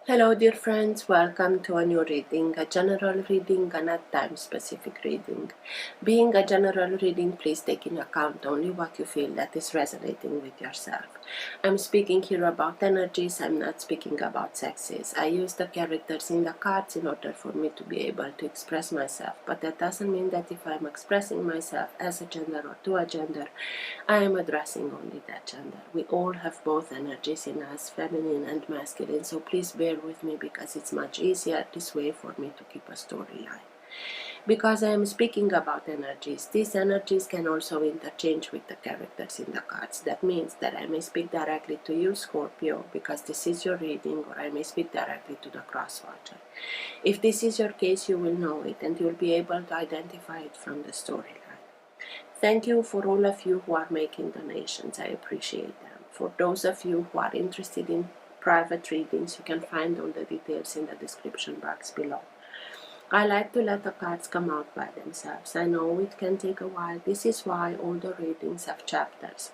Hello dear friends, welcome to a new reading, a general reading and a time-specific reading. Being a general reading, please take into account only what you feel that is resonating with yourself. I'm speaking here about energies, I'm not speaking about sexes. I use the characters in the cards in order for me to be able to express myself, but that doesn't mean that if I'm expressing myself as a gender or to a gender, I am addressing only that gender. We all have both energies in us, feminine and masculine, so please bear with me because it's much easier this way for me to keep a storyline. Because I am speaking about energies, these energies can also interchange with the characters in the cards. That means that I may speak directly to you, Scorpio, because this is your reading, or I may speak directly to the cross-watcher. If this is your case, you will know it and you'll be able to identify it from the storyline. Thank you for all of you who are making donations. I appreciate them. For those of you who are interested in private readings, you can find all the details in the description box below. I like to let the cards come out by themselves. I know it can take a while. This is why all the readings have chapters.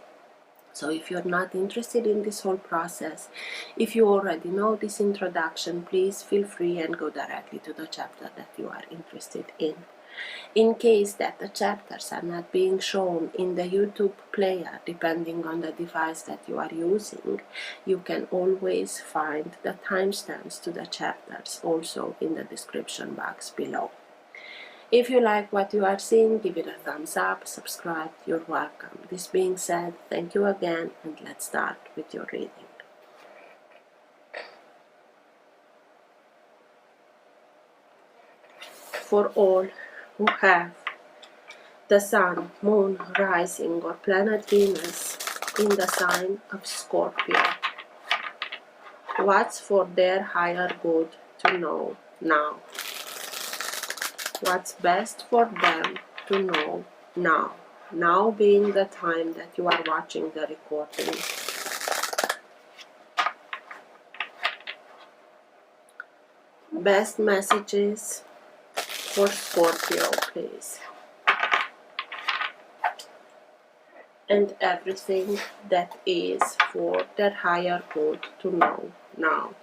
So if you're not interested in this whole process, if you already know this introduction, please feel free and go directly to the chapter that you are interested in. In case that the chapters are not being shown in the YouTube player, depending on the device that you are using, you can always find the timestamps to the chapters also in the description box below. If you like what you are seeing, give it a thumbs up, subscribe, you're welcome. This being said, thank you again, and let's start with your reading. For all who have the Sun, Moon, Rising, or planet Venus in the sign of Scorpio, what's for their higher good to know now? What's best for them to know now? Now being the time that you are watching the recording. Best messages for Scorpio, please. And everything that is for their higher good to know now.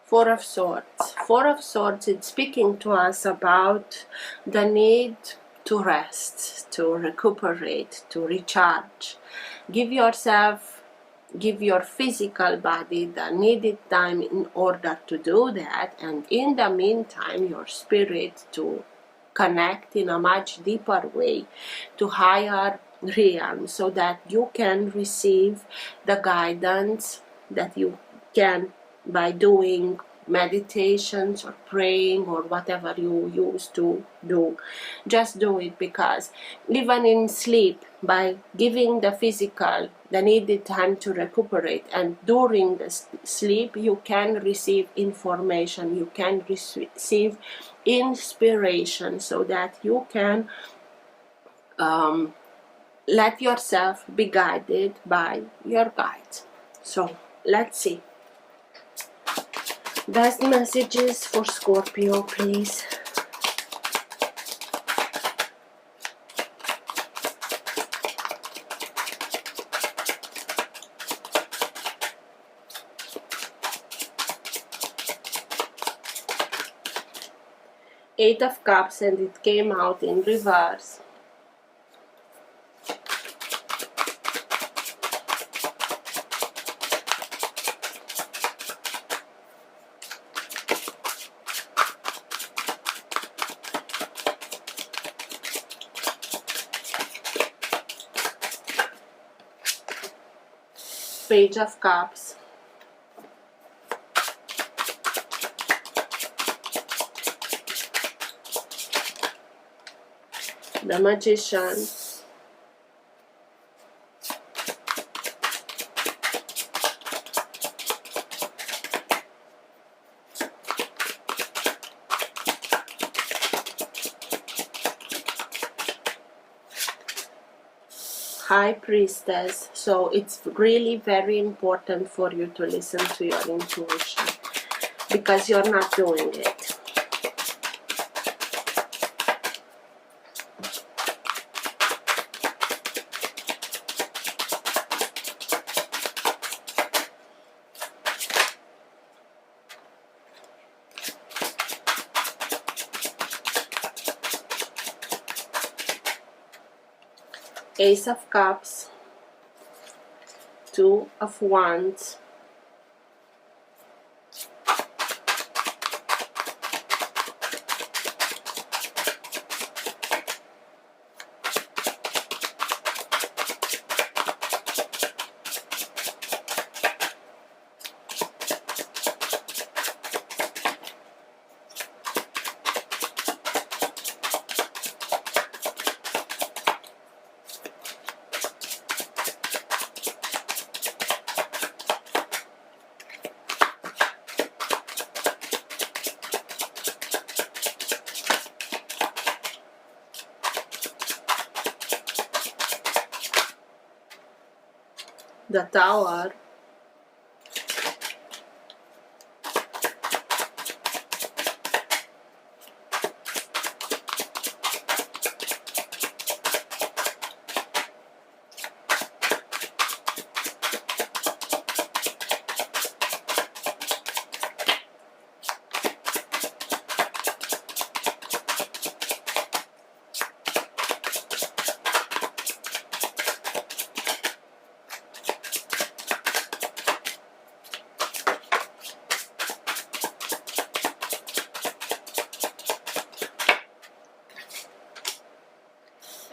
Four of Swords. Four of Swords is speaking to us about the need to rest, to recuperate, to recharge. Give your physical body the needed time in order to do that, and in the meantime your spirit to connect in a much deeper way to higher realms, so that you can receive the guidance that you can by doing meditations or praying or whatever you used to do. Just do it, because even in sleep, by giving the physical the needed time to recuperate, and during the sleep you can receive information, you can receive inspiration, so that you can let yourself be guided by your guides. So let's see. Best messages for Scorpio, please. Eight of Cups, and it came out in reverse. Page of Cups. The Magician. High Priestess. So it's really very important for you to listen to your intuition, because you're not doing it. Ace of Cups, Two of Wands, the Tower,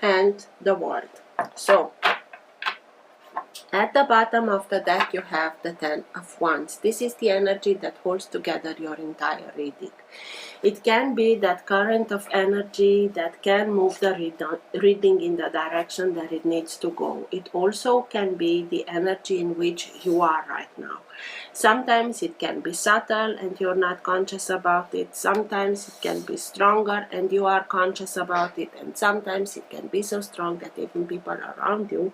and the World. So at the bottom of the deck you have the Ten of Wands. This is the energy that holds together your entire reading. It can be that current of energy that can move the reading in the direction that it needs to go. It also can be the energy in which you are right now. Sometimes it can be subtle and you're not conscious about it. Sometimes it can be stronger and you are conscious about it. And sometimes it can be so strong that even people around you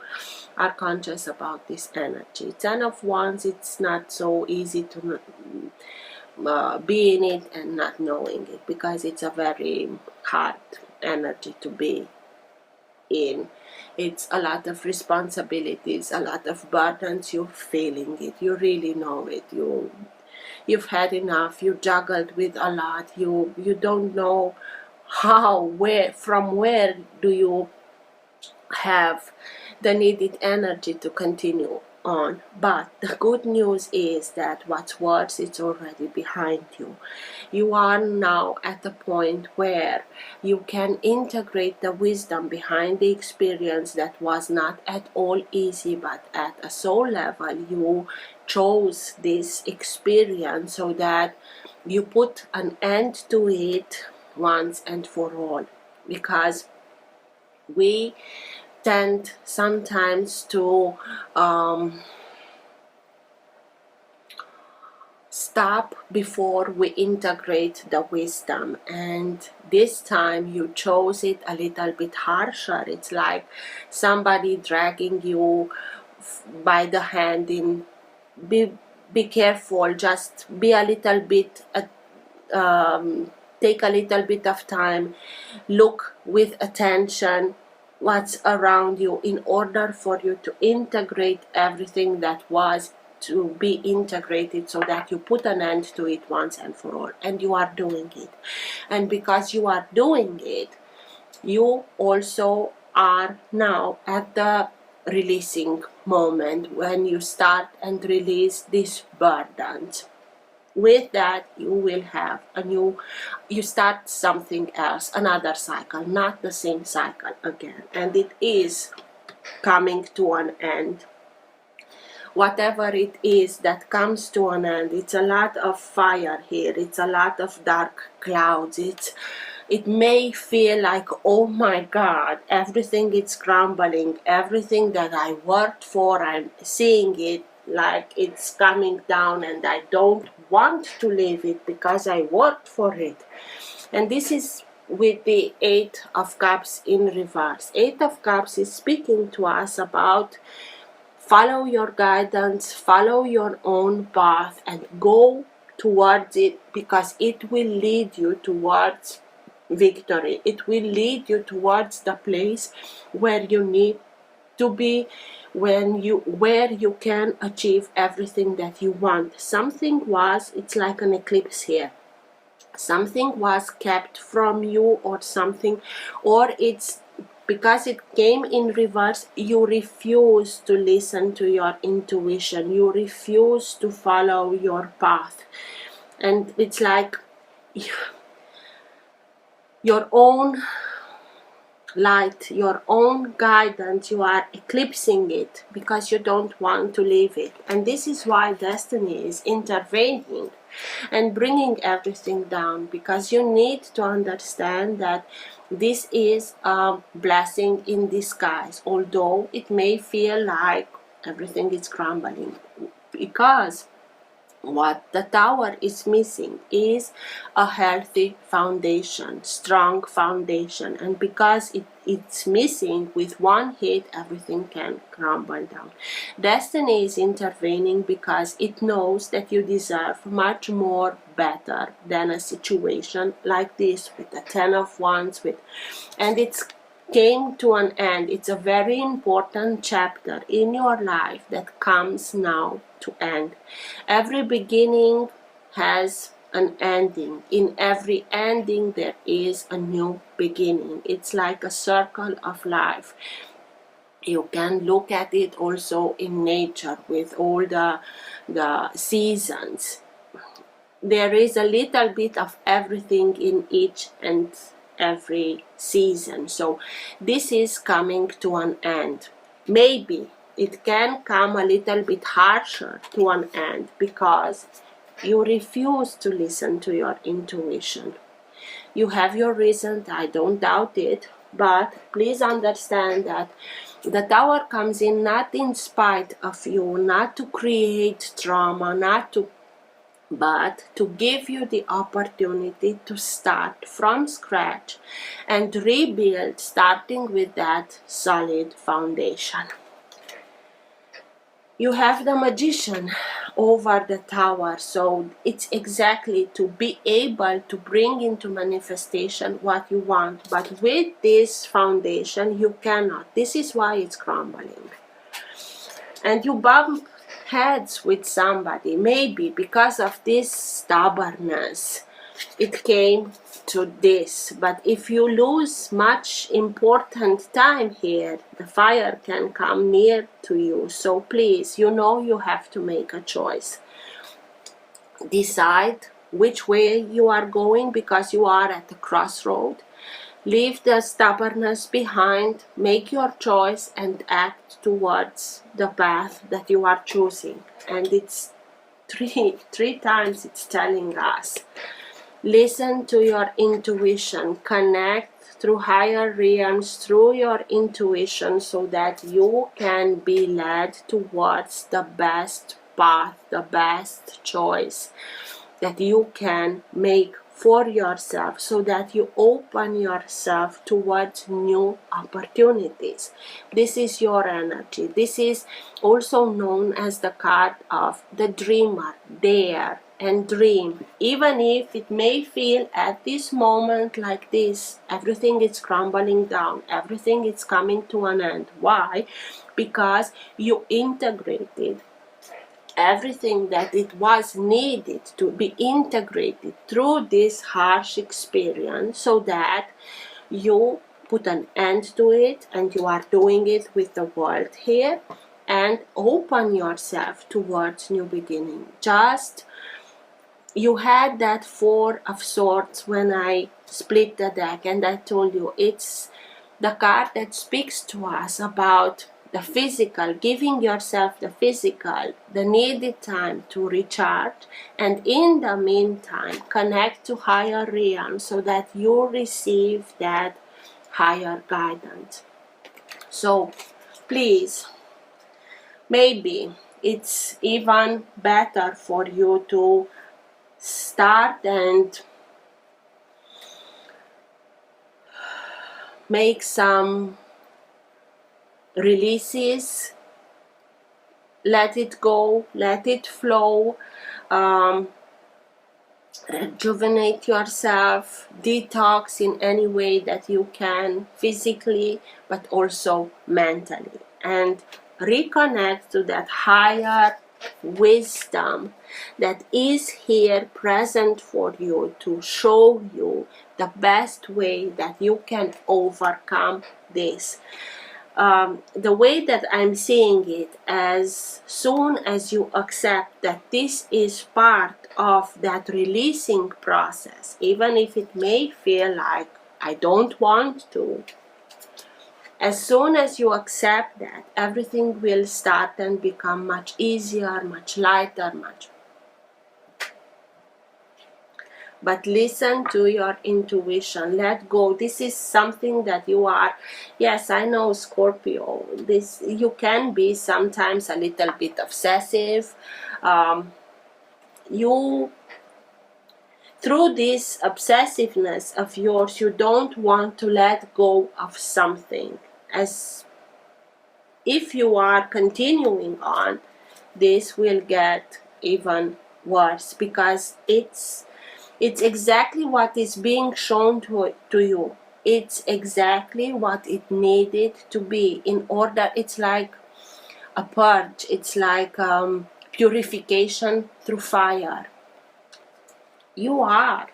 are conscious about this energy. Ten of Wands, it's not so easy to be in it and not knowing it, because it's a very hard energy to be in. It's a lot of responsibilities, a lot of burdens. You're feeling it, you really know it, you've had enough, you juggled with a lot, you don't know from where do you have the needed energy to continue on. But the good news is that what's worse, it's already behind you. You are now at the point where you can integrate the wisdom behind the experience that was not at all easy, but at a soul level you chose this experience so that you put an end to it once and for all. Because we tend sometimes to stop before we integrate the wisdom, and this time you chose it a little bit harsher. It's like somebody dragging you by the hand in, be careful, just be a little bit take a little bit of time, look with attention what's around you in order for you to integrate everything that was to be integrated, so that you put an end to it once and for all. And you are doing it, and because you are doing it, you also are now at the releasing moment when you start and release these burdens. With that, you will have you start something else, another cycle, not the same cycle again, and it is coming to an end. Whatever it is that comes to an end, it's a lot of fire here, it's a lot of dark clouds, it may feel like, oh my God, everything is crumbling, everything that I worked for, I'm seeing it like it's coming down, and I don't want to leave it because I worked for it. And this is with the Eight of Cups in reverse. Eight of Cups is speaking to us about follow your guidance, follow your own path, and go towards it, because it will lead you towards victory. It will lead you towards the place where you need to be, where you can achieve everything that you want. It's like an eclipse here. Something was kept from you, or something, or it's because it came in reverse. You refuse to listen to your intuition, you refuse to follow your path, and it's like your own light, your own guidance, you are eclipsing it because you don't want to leave it. And this is why destiny is intervening and bringing everything down, because you need to understand that this is a blessing in disguise, although it may feel like everything is crumbling. Because what the Tower is missing is a healthy foundation, strong foundation, and because it's missing, with one hit everything can crumble down. Destiny is intervening because it knows that you deserve much more better than a situation like this with the Ten of Wands, and it's came to an end. It's a very important chapter in your life that comes now to end. Every beginning has an ending. In every ending there is a new beginning. It's like a circle of life. You can look at it also in nature with all the seasons. There is a little bit of everything in each and every season. So this is coming to an end. Maybe it can come a little bit harsher to an end because you refuse to listen to your intuition. You have your reasons, I don't doubt it, but please understand that the Tower comes in not in spite of you, not to create trauma, but to give you the opportunity to start from scratch and rebuild, starting with that solid foundation. You have the Magician over the Tower, so it's exactly to be able to bring into manifestation what you want. But with this foundation, you cannot. This is why it's crumbling. And you bump heads with somebody, maybe because of this stubbornness it came to this. But if you lose much important time here, the fire can come near to you. So please, you have to make a choice. Decide which way you are going, because you are at the crossroad. Leave the stubbornness behind, make your choice, and act towards the path that you are choosing. And it's three times it's telling us. Listen to your intuition, connect through higher realms, through your intuition, so that you can be led towards the best path, the best choice that you can make for yourself, so that you open yourself towards new opportunities. This is your energy. This is also known as the card of the dreamer. Dare and dream. Even if it may feel at this moment like this, everything is crumbling down, everything is coming to an end. Why? Because you integrated everything that it was needed to be integrated through this harsh experience, so that you put an end to it, and you are doing it with the world here, and open yourself towards new beginning. You had that Four of Swords when I split the deck, and I told you it's the card that speaks to us about the physical, giving yourself the physical, the needed time to recharge, and in the meantime connect to higher realms so that you receive that higher guidance. So please, maybe it's even better for you to start and make some releases, let it go, let it flow, rejuvenate yourself, detox in any way that you can, physically but also mentally, and reconnect to that higher wisdom that is here present for you to show you the best way that you can overcome this. The way that I'm seeing it, as soon as you accept that this is part of that releasing process, even if it may feel like I don't want to, as soon as you accept that, everything will start and become much easier, much lighter, much. But listen to your intuition, let go. This is something that you are, yes, I know, Scorpio, this, you can be sometimes a little bit obsessive. You, through this obsessiveness of yours, you don't want to let go of something. As if you are continuing on, this will get even worse, because it's exactly what is being shown to you. It's exactly what it needed to be in order. It's like a purge. It's like purification through fire. You are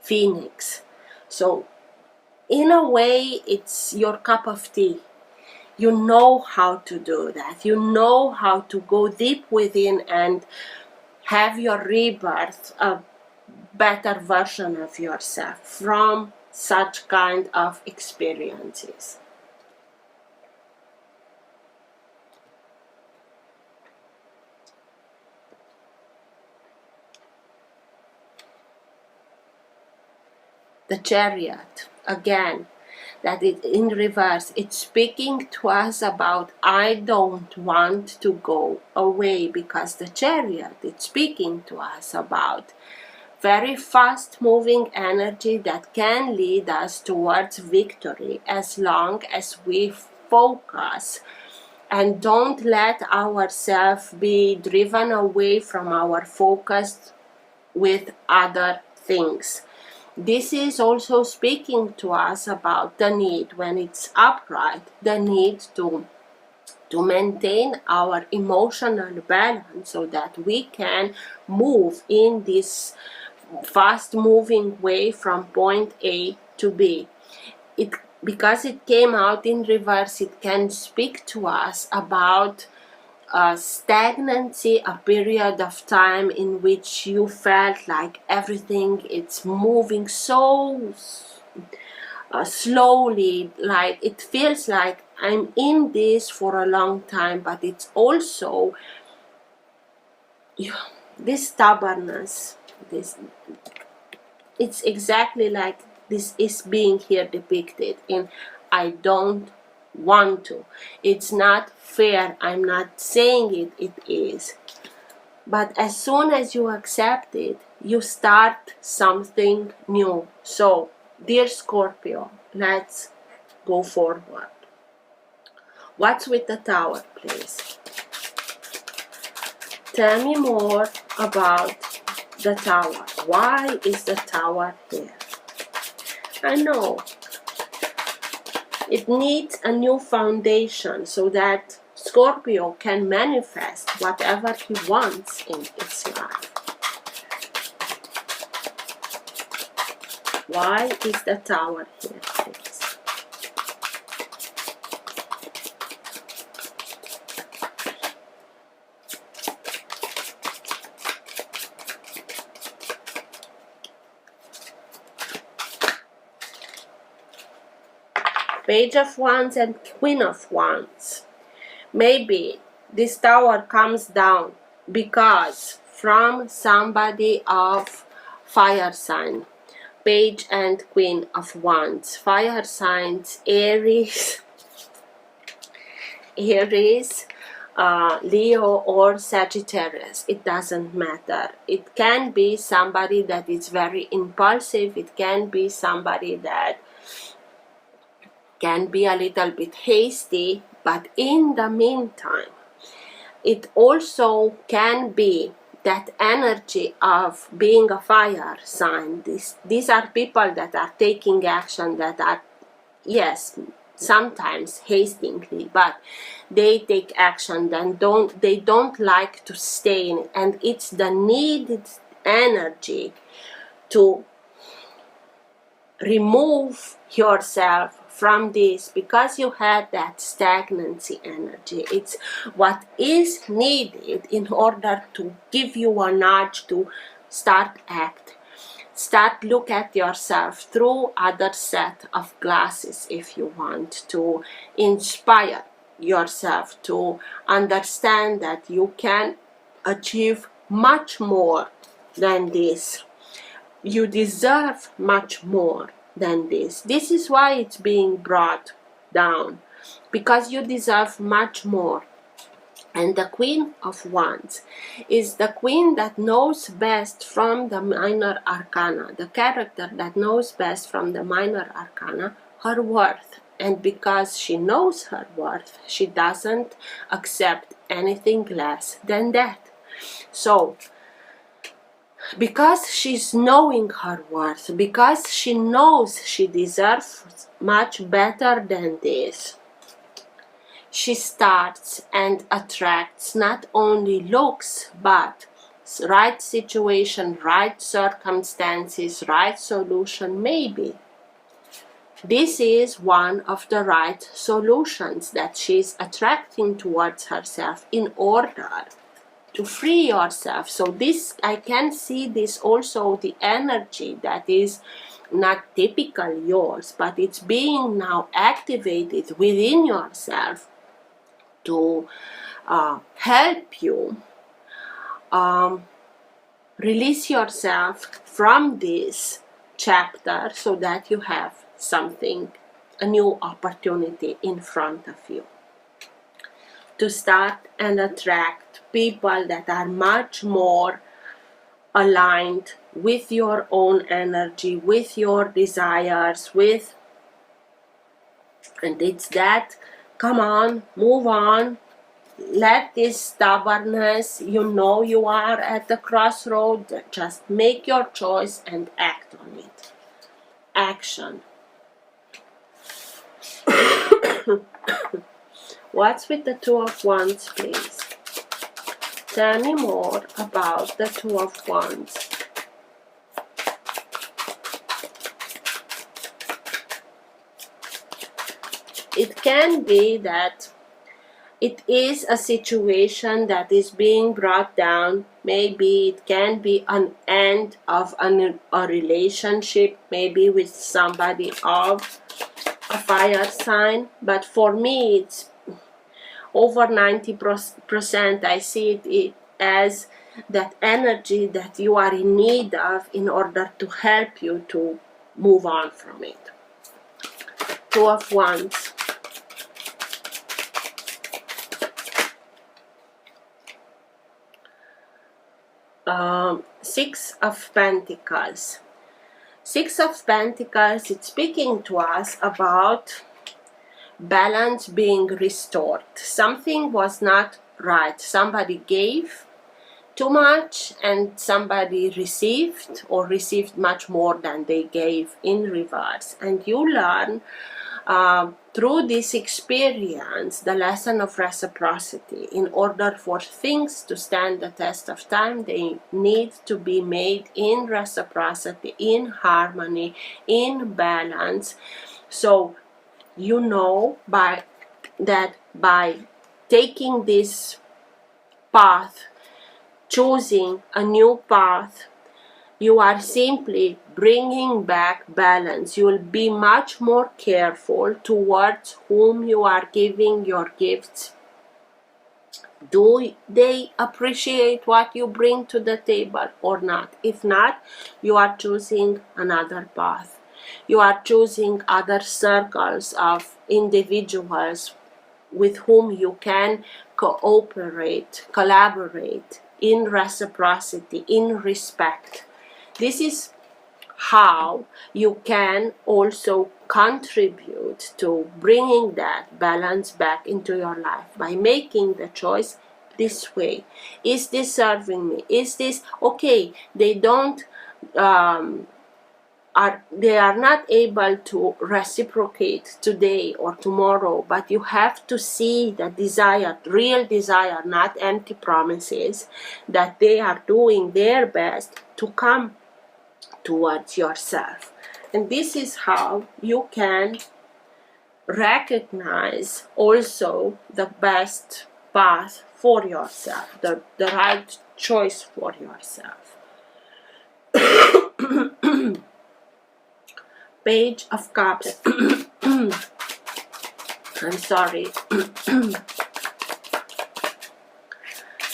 Phoenix. So in a way, it's your cup of tea. You know how to do that. You know how to go deep within and have your rebirth, a better version of yourself from such kind of experiences. The Chariot, again, that is in reverse, it's speaking to us about I don't want to go away, because the Chariot, it's speaking to us about very fast moving energy that can lead us towards victory as long as we focus and don't let ourselves be driven away from our focus with other things. This is also speaking to us about the need, when it's upright, the need to maintain our emotional balance so that we can move in this fast moving way from point A to B. Because it came out in reverse, it can speak to us about stagnancy, a period of time in which you felt like everything it's moving so slowly, like it feels like I'm in this for a long time, but it's also this stubbornness, this, it's exactly like this is being here depicted in I don't want to. It's not fair. I'm not saying it, it is. But as soon as you accept it, you start something new. So, dear Scorpio, let's go forward. What's with the Tower, please? Tell me more about the Tower. Why is the Tower here? I know it needs a new foundation so that Scorpio can manifest whatever he wants in its life. Why is the Tower here, please? Page of Wands and Queen of Wands. Maybe this Tower comes down because from somebody of fire sign. Page and Queen of Wands. Fire signs, Aries, Leo or Sagittarius. It doesn't matter. It can be somebody that is very impulsive. It can be somebody that can be a little bit hasty, but in the meantime, it also can be that energy of being a fire sign. These are people that are taking action, that are, yes, sometimes hastily, but they take action, then they don't like to stay in it, and it's the needed energy to remove yourself from this, because you had that stagnancy energy. It's what is needed in order to give you a nudge to start look at yourself through other set of glasses, if you want to inspire yourself to understand that you can achieve much more than this. You deserve much more than this. This is why it's being brought down, because you deserve much more. And the Queen of Wands is the queen that knows best from the minor arcana, the character that knows best from the minor arcana her worth. And because she knows her worth, she doesn't accept anything less than that. So, because she's knowing her worth, because she knows she deserves much better than this, she starts and attracts not only looks, but right situation, right circumstances, right solution. Maybe this is one of the right solutions that she's attracting towards herself in order to free yourself. So this, I can see this also, the energy that is not typical yours, but it's being now activated within yourself to help you release yourself from this chapter, so that you have something, a new opportunity in front of you to start and attract people that are much more aligned with your own energy, with your desires, and it's that, come on, move on, let this stubbornness, you are at the crossroad, just make your choice and act on it. Action. What's with the Two of Wands, please? Tell me more about the Two of Wands. It can be that it is a situation that is being brought down. Maybe it can be an end of a relationship, maybe with somebody of a fire sign. But for me, it's over 90%. I see it as that energy that you are in need of in order to help you to move on from it. Two of Wands. Six of Pentacles. Six of Pentacles, it's speaking to us about balance being restored. Something was not right. Somebody gave too much and somebody received much more than they gave in reverse. And you learn through this experience the lesson of reciprocity. In order for things to stand the test of time, they need to be made in reciprocity, in harmony, in balance. So you know by taking this path, choosing a new path, you are simply bringing back balance. You will be much more careful towards whom you are giving your gifts. Do they appreciate what you bring to the table or not? If not, you are choosing another path. You are choosing other circles of individuals with whom you can cooperate, collaborate in reciprocity, in respect. This is how you can also contribute to bringing that balance back into your life by making the choice this way. Is this serving me? Is this okay? They are not able to reciprocate today or tomorrow, but you have to see the desire, real desire, not empty promises, that they are doing their best to come towards yourself. And this is how you can recognize also the best path for yourself, the right choice for yourself. Page of Cups. I'm sorry.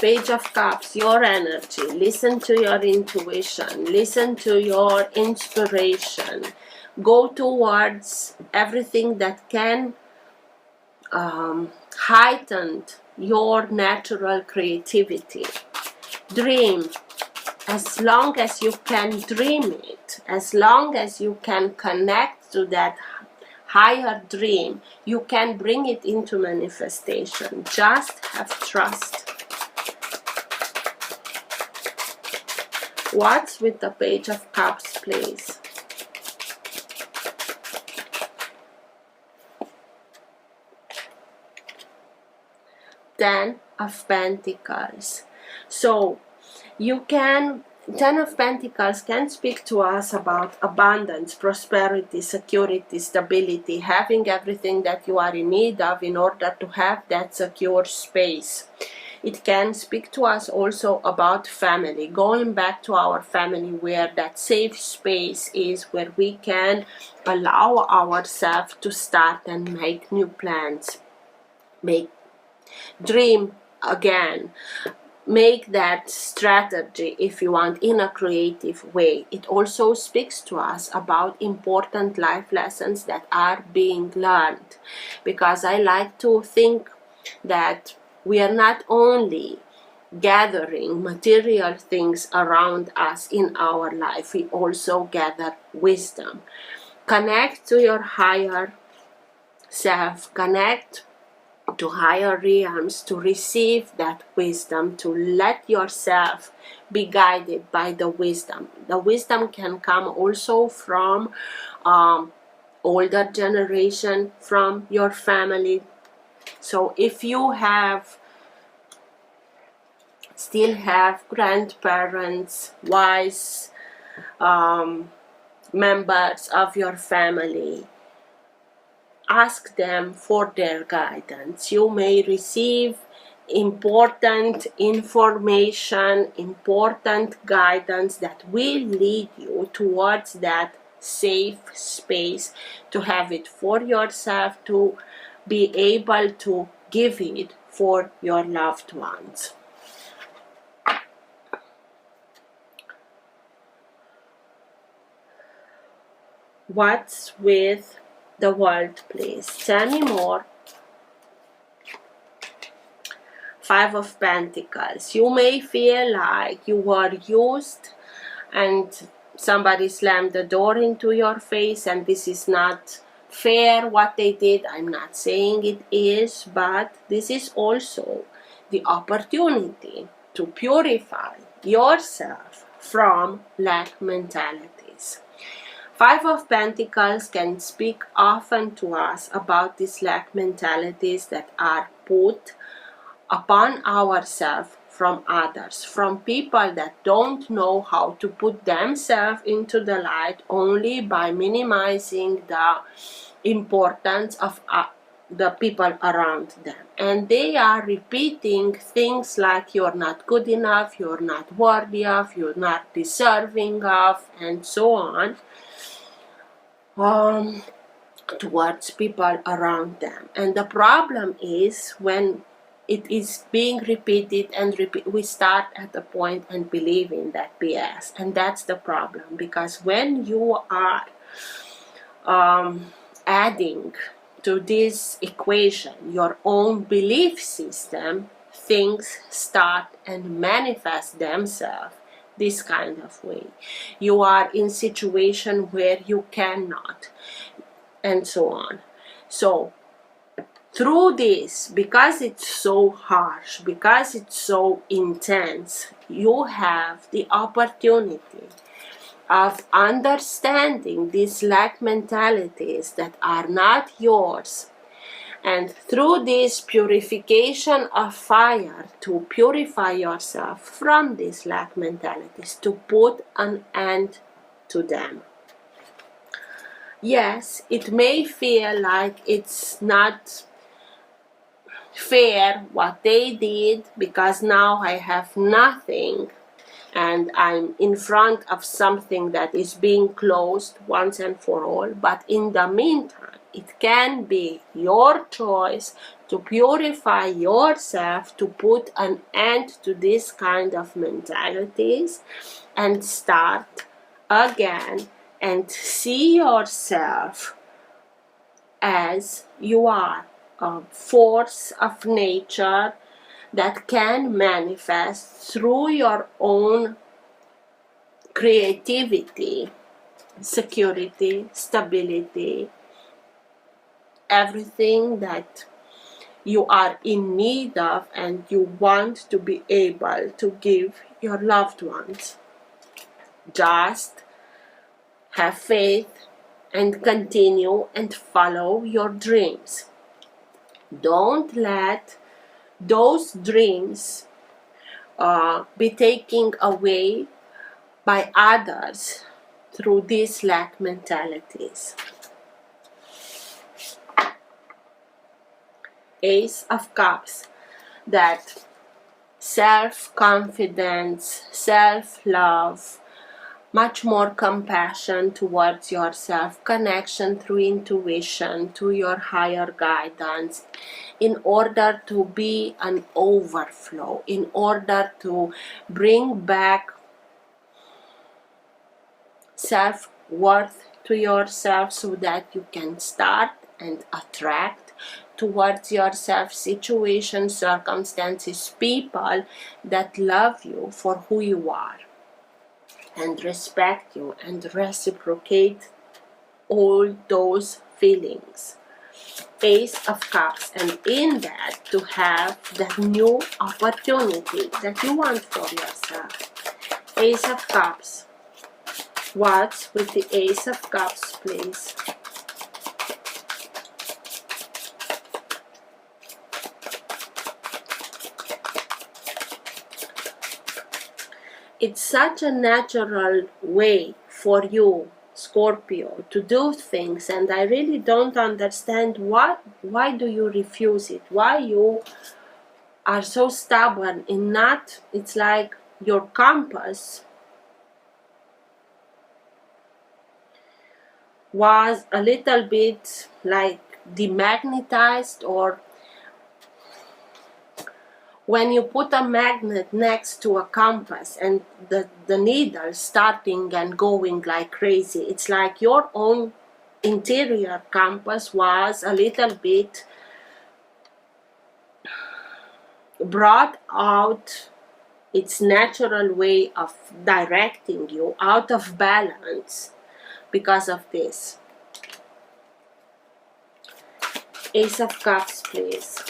Page of Cups, your energy. Listen to your intuition. Listen to your inspiration. Go towards everything that can heighten your natural creativity. Dream. As long as you can dream it, as long as you can connect to that higher dream, you can bring it into manifestation. Just have trust. What's with the Page of Cups, please? Ten of Pentacles. So you can, Ten of Pentacles can speak to us about abundance, prosperity, security, stability, having everything that you are in need of in order to have that secure space. It can speak to us also about family, going back to our family, where that safe space is, where we can allow ourselves to start and make new plans, dream again. Make that strategy, if you want, in a creative way. It also speaks to us about important life lessons that are being learned, because I like to think that we are not only gathering material things around us in our life, we also gather wisdom. Connect to your higher self, connect to higher realms to receive that wisdom, to let yourself be guided by the wisdom. The wisdom can come also from older generation, from your family. So if you still have grandparents, wise members of your family, ask them for their guidance. You may receive important information, important guidance that will lead you towards that safe space, to have it for yourself, to be able to give it for your loved ones. What's with the world, please? Tell me more. Five of Pentacles. You may feel like you were used and somebody slammed the door into your face, and this is not fair what they did. I'm not saying it is, but this is also the opportunity to purify yourself from lack mentalities. Five of Pentacles can speak often to us about these lack mentalities that are put upon ourselves from others, from people that don't know how to put themselves into the light, only by minimizing the importance of the people around them. And they are repeating things like, you're not good enough, you're not worthy of, you're not deserving of, and so on, towards people around them. And the problem is, when it is being repeated and we start at a point and believe in that BS. And that's the problem, because when you are adding to this equation your own belief system, things start and manifest themselves this kind of way. You are in situation where you cannot. and so on. So through this, because it's so harsh, because it's so intense, you have the opportunity of understanding these lack mentalities that are not yours, and through this purification of fire to purify yourself from these lack mentalities, to put an end to them. Yes, it may feel like it's not fair what they did, because now I have nothing and I'm in front of something that is being closed once and for all. But in the meantime, it can be your choice to purify yourself, to put an end to this kind of mentalities and start again and see yourself as you are, a force of nature that can manifest through your own creativity, security, stability, everything that you are in need of and you want to be able to give your loved ones. Just have faith and continue and follow your dreams. Don't let those dreams be taken away by others through these lack mentalities. Ace of Cups, that self-confidence, self-love, much more compassion towards yourself, connection through intuition to your higher guidance, in order to be an overflow, in order to bring back self-worth to yourself, so that you can start and attract towards yourself situations, circumstances, people that love you for who you are and respect you and reciprocate all those feelings. Ace of Cups, and in that to have that new opportunity that you want for yourself. Ace of Cups. What's with the Ace of Cups, please? It's such a natural way for you, Scorpio, to do things, and I really don't understand why do you refuse it? Why you are so stubborn in not, it's like your compass was a little bit like demagnetized, or when you put a magnet next to a compass and the needle starting and going like crazy, it's like your own interior compass was a little bit brought out its natural way of directing you out of balance because of this. Ace of Cups, please.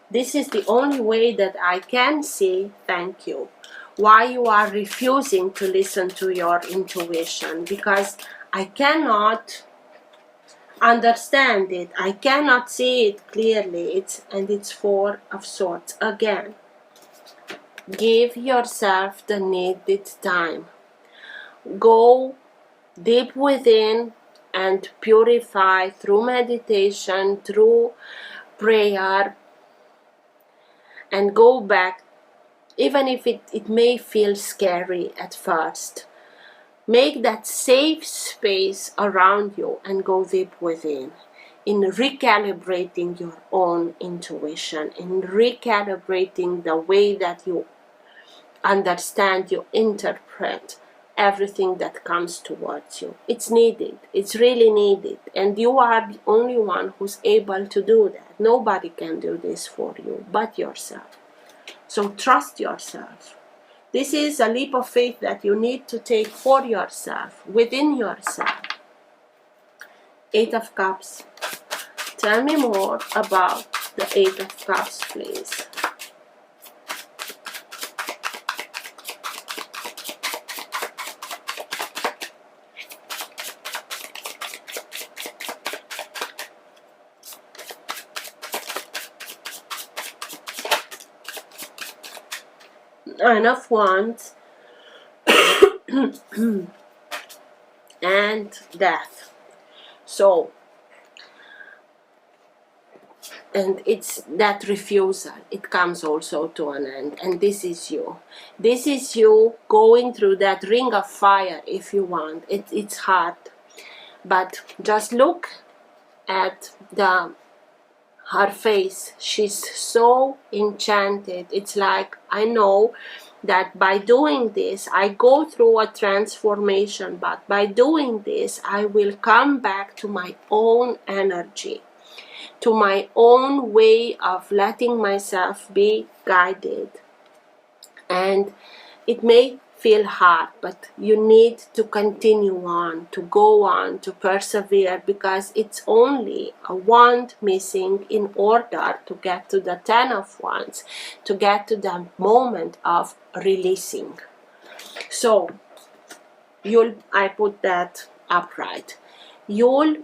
This is the only way that I can say thank you. Why you are refusing to listen to your intuition, because I cannot understand it. I cannot see it clearly. It's Four of Swords again. Give yourself the needed time. Go deep within and purify through meditation, through prayer, and go back, even if it may feel scary at first. Make that safe space around you and go deep within, in recalibrating your own intuition, in recalibrating the way that you understand, you interpret everything that comes towards you. It's needed. It's really needed. And you are the only one who's able to do that. Nobody can do this for you but yourself. So trust yourself. This is a leap of faith that you need to take for yourself, within yourself. 8 of Cups. Tell me more about the 8 of Cups, please. Nine of Wands and Death. So, and it's that refusal, it comes also to an end, and this is you. This is you going through that ring of fire, if you want. It's hard, but just look at her face. She's so enchanted. It's like, I know that by doing this I go through a transformation, but by doing this I will come back to my own energy, to my own way of letting myself be guided. And it may feel hard, but you need to continue on, to go on, to persevere, because it's only a wand missing in order to get to the 10 of Wands, to get to the moment of releasing. So I put that upright. You'll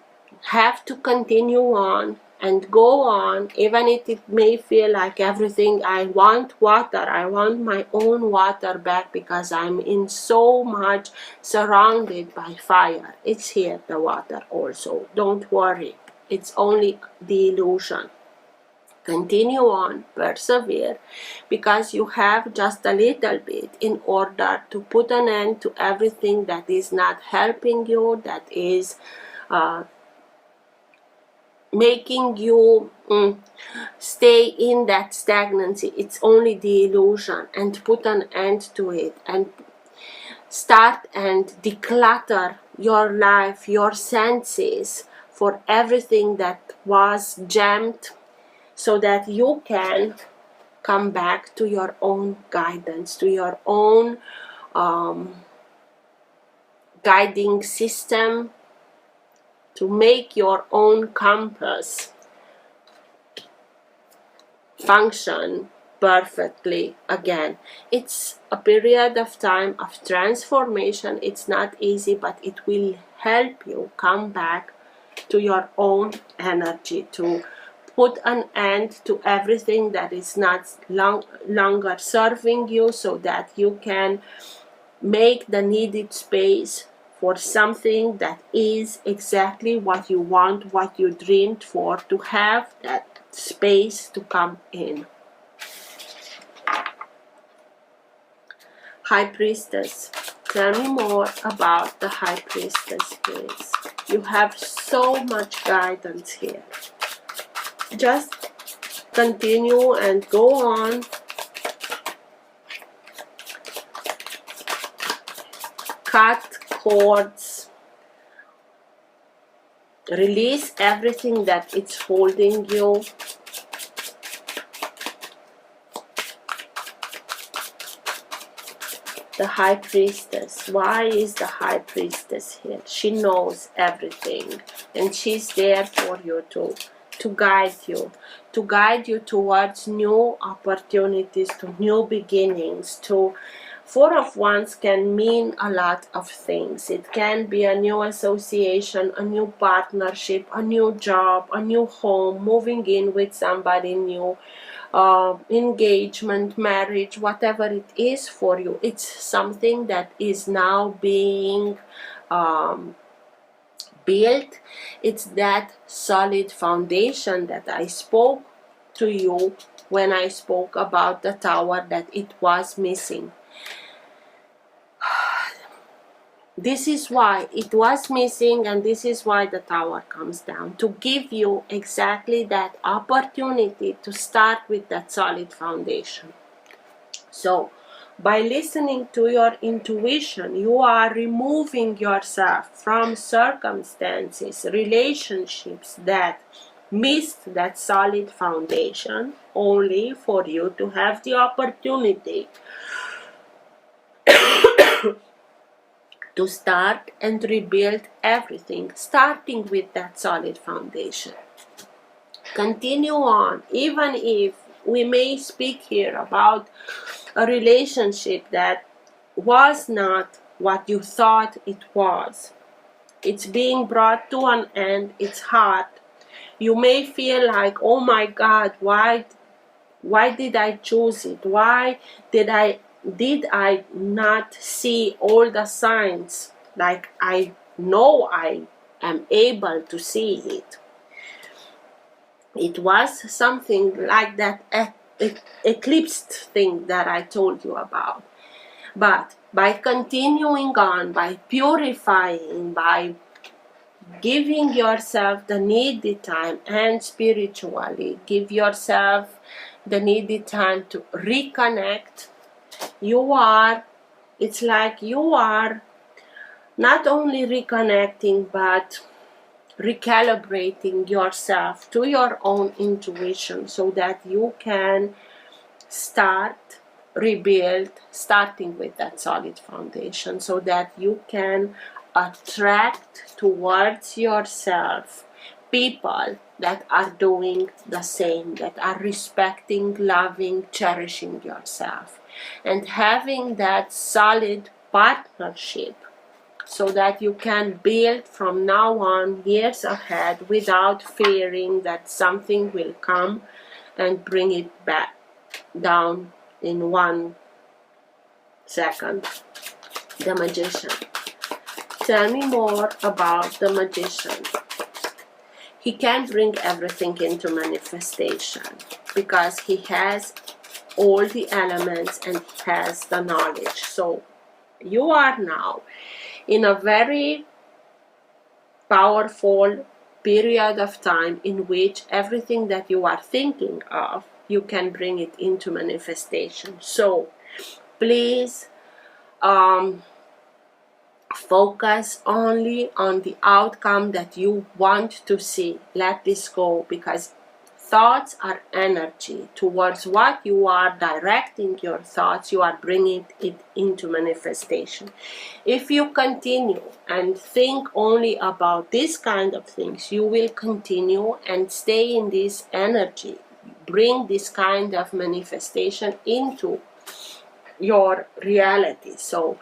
have to continue on and go on, even if it may feel like everything. I want water, I want my own water back, because I'm in so much surrounded by fire. It's here, the water also. Don't worry, it's only the illusion. Continue on, persevere, because you have just a little bit in order to put an end to everything that is not helping you, that is making you stay in that stagnancy. It's only the illusion, and put an end to it and start and declutter your life, your senses, for everything that was jammed, so that you can come back to your own guidance, to your own guiding system, to make your own compass function perfectly again. It's a period of time of transformation. It's not easy, but it will help you come back to your own energy, to put an end to everything that is not longer serving you, so that you can make the needed space for something that is exactly what you want, what you dreamed for, to have that space to come in. High Priestess. Tell me more about the High Priestess, please. You have so much guidance here. Just continue and go on. Cut cords. Release everything that it's holding you. The High Priestess. Why is the High Priestess here? She knows everything, and she's there for you to guide you towards new opportunities, to new beginnings. To 4 of Wands can mean a lot of things. It can be a new association, a new partnership, a new job, a new home, moving in with somebody new, engagement, marriage, whatever it is for you. It's something that is now being built. It's that solid foundation that I spoke to you when I spoke about the Tower, that it was missing. This is why it was missing, and this is why the Tower comes down, to give you exactly that opportunity to start with that solid foundation. So by listening to your intuition, you are removing yourself from circumstances, relationships that missed that solid foundation, only for you to have the opportunity to start and rebuild everything, starting with that solid foundation. Continue on, even if we may speak here about a relationship that was not what you thought it was. It's being brought to an end. It's hard. You may feel like, oh my God, why did I choose it? Why did I not see all the signs like I know I am able to see it? It was something like that eclipsed thing that I told you about. But by continuing on, by purifying, by giving yourself the needed time, and spiritually give yourself the needed time to reconnect, it's like you are not only reconnecting but recalibrating yourself to your own intuition so that you can rebuild, starting with that solid foundation, so that you can attract towards yourself people that are doing the same, that are respecting, loving, cherishing yourself, and having that solid partnership so that you can build from now on, years ahead, without fearing that something will come and bring it back down in 1 second. The Magician. Tell me more about the Magician. He can bring everything into manifestation because he has all the elements and has the knowledge. So you are now in a very powerful period of time in which everything that you are thinking of, you can bring it into manifestation. So please focus only on the outcome that you want to see. Let this go, because thoughts are energy. Towards what you are directing your thoughts, you are bringing it into manifestation. If you continue and think only about this kind of things, you will continue and stay in this energy. Bring this kind of manifestation into your reality. So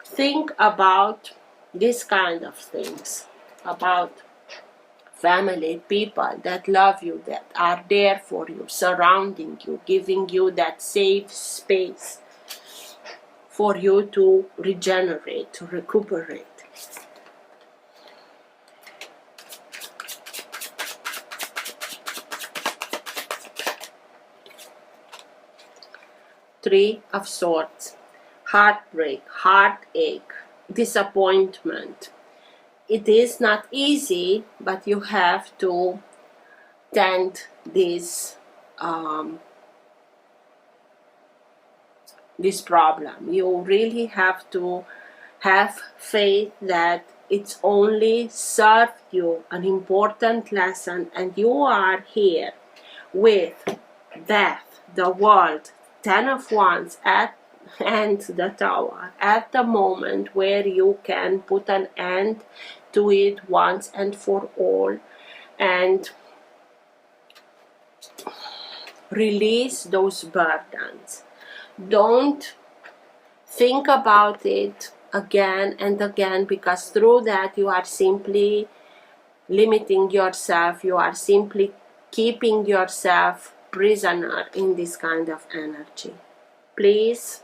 think about this kind of things, about family, people that love you, that are there for you, surrounding you, giving you that safe space for you to regenerate, to recuperate. Three of Swords. Heartbreak, heartache, disappointment. It is not easy, but you have to tend this problem. You really have to have faith that it's only served you an important lesson, and you are here with death, the world, 10 of Wands and the Tower, at the moment where you can put an end to it once and for all and release those burdens. Don't think about it again and again, because through that you are simply limiting yourself, you are simply keeping yourself prisoner in this kind of energy. Please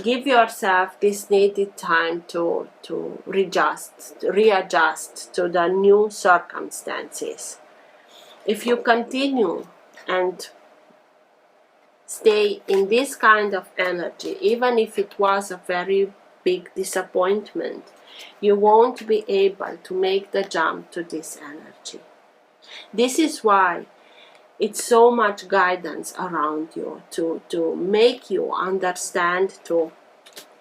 give yourself this needed time to readjust to the new circumstances. If you continue and stay in this kind of energy, even if it was a very big disappointment, you won't be able to make the jump to this energy. This is why it's so much guidance around you to make you understand, to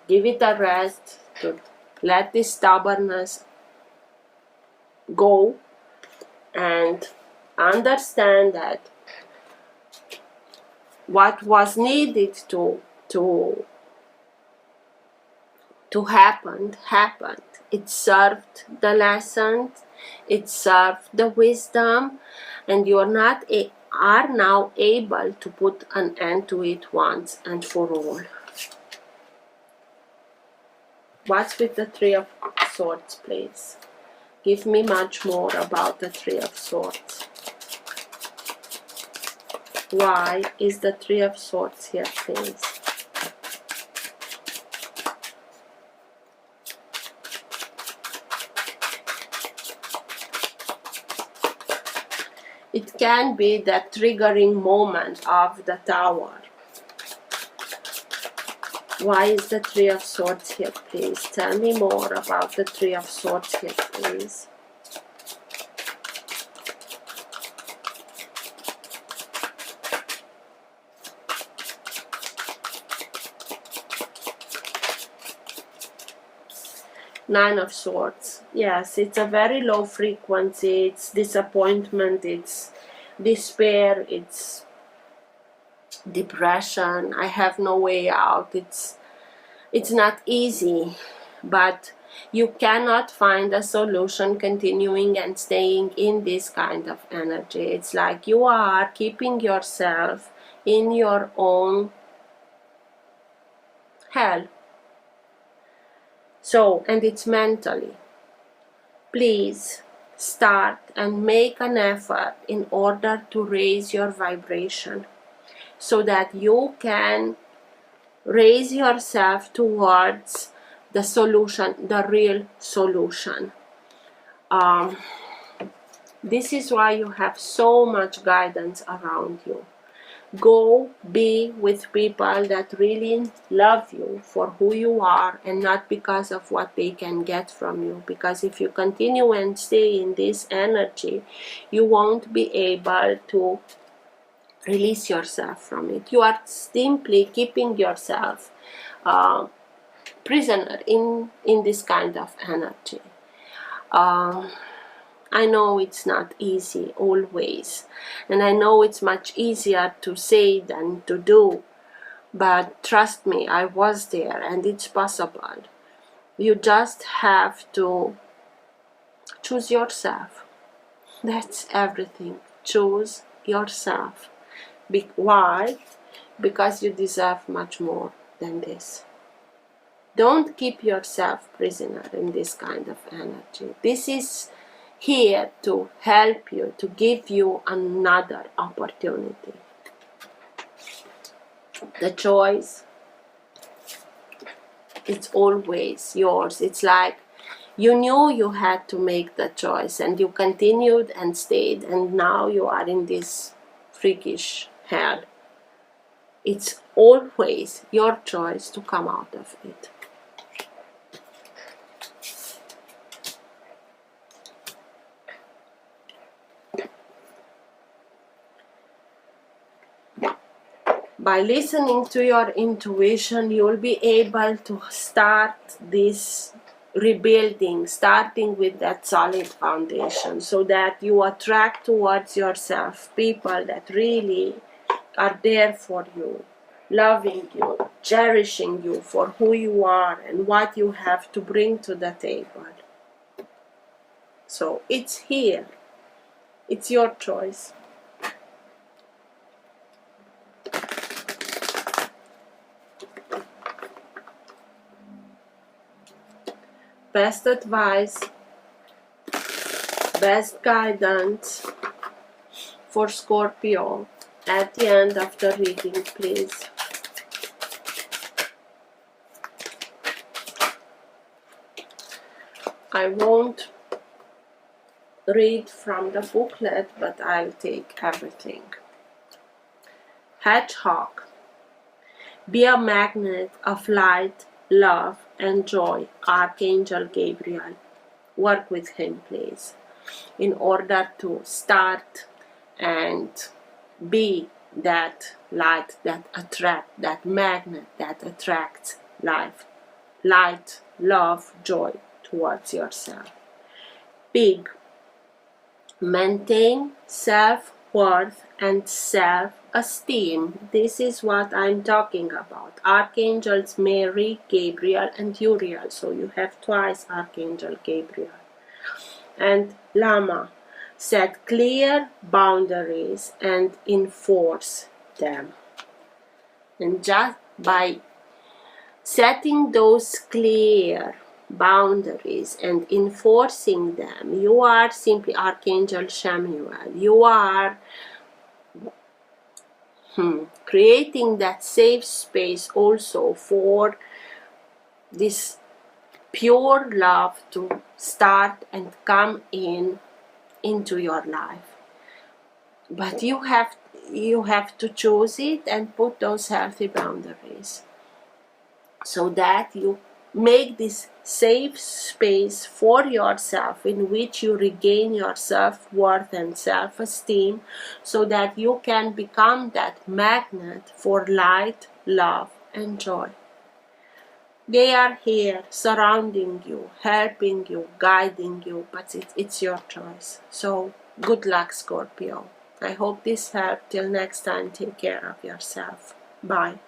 give it a rest, to let this stubbornness go, and understand that what was needed to to happen happened. It served the lesson, it served the wisdom, and you are now able to put an end to it once and for all. What's with the Three of Swords, please? Give me much more about the Three of Swords. Why is the Three of Swords here, please? It can be that triggering moment of the Tower. Why is the Three of Swords here, please? Tell me more about the Three of Swords here, please. Nine of Swords. Yes, it's a very low frequency. It's disappointment, it's despair, it's depression. I have no way out. It's not easy, but you cannot find a solution continuing and staying in this kind of energy. It's like you are keeping yourself in your own hell. So, and it's mentally. Please start and make an effort in order to raise your vibration so that you can raise yourself towards the solution, the real solution. This is why you have so much guidance around you. Go be with people that really love you for who you are and not because of what they can get from you. Because if you continue and stay in this energy, you won't be able to release yourself from it. You are simply keeping yourself prisoner in this kind of energy. I know it's not easy always, and I know it's much easier to say than to do, but trust me, I was there and it's possible. You just have to choose yourself. That's everything. Choose yourself. Why? Because you deserve much more than this. Don't keep yourself prisoner in this kind of energy. This is here to help you, to give you another opportunity. The choice, it's always yours. It's like you knew you had to make the choice and you continued and stayed, and now you are in this freakish hell. It's always your choice to come out of it. By listening to your intuition, you will be able to start this rebuilding, starting with that solid foundation, so that you attract towards yourself people that really are there for you, loving you, cherishing you for who you are and what you have to bring to the table. So it's here. It's your choice. Best advice, best guidance for Scorpio at the end of the reading, please. I won't read from the booklet, but I'll take everything. Hedgehog. Be a magnet of light, love, and joy, Archangel Gabriel. Work with him, please, in order to start and be that light that attracts, that magnet that attracts life, light, love, joy towards yourself. Big. Maintain self-worth and self self-esteem. This is what I'm talking about. Archangels Mary, Gabriel, and Uriel. So you have twice Archangel Gabriel. And Lama. Set clear boundaries and enforce them. And just by setting those clear boundaries and enforcing them, you are simply Archangel Samuel. You are creating that safe space also for this pure love to start and come into your life. But you have to choose it and put those healthy boundaries so that you make this safe space for yourself in which you regain your self-worth and self-esteem, so that you can become that magnet for light, love, and joy. They are here surrounding you, helping you, guiding you, but it's your choice. So good luck, Scorpio. I hope this helped. Till next time, take care of yourself. Bye.